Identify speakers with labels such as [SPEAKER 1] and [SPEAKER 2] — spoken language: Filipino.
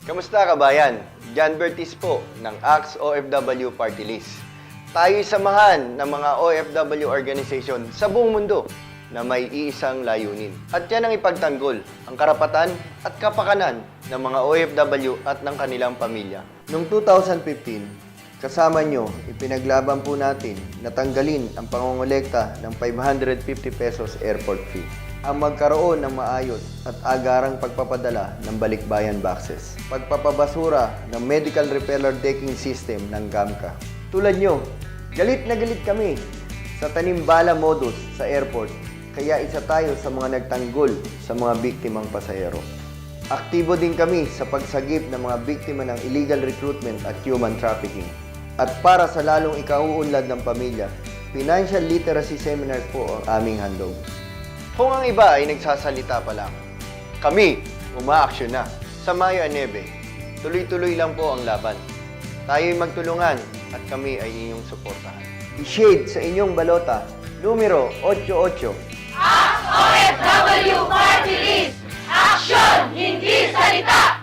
[SPEAKER 1] Kamusta kabayan? Jan Bertis po ng ACTS OFW Party List. Tayo'y samahan ng mga OFW organization sa buong mundo na may iisang layunin. At yan ang ipagtanggol ang karapatan at kapakanan ng mga OFW at ng kanilang pamilya. Noong 2015, kasama nyo, ipinaglaban po natin na tanggalin ang pangongolekta ng 550 pesos airport fee. Ang magkaroon ng maayos at agarang pagpapadala ng balikbayan boxes. Pagpapabasura ng medical repeller decking system ng GAMCA. Tulad nyo, galit na galit kami sa tanimbala modus sa airport, kaya isa tayo sa mga nagtanggol sa mga biktimang pasahero. Aktibo din kami sa pagsagip ng mga biktima ng illegal recruitment at human trafficking. At para sa lalong ikauunlad ng pamilya, financial literacy seminar po ang aming handog. Kung ang iba ay nagsasalita pa lang, kami umaaksyon na. Sa Mayo a 9, tuloy-tuloy lang po ang laban. Tayo'y magtulungan at kami ay inyong suportahan. I-shade sa inyong balota, numero 88.
[SPEAKER 2] ACTS OFW Party List! Action, hindi salita!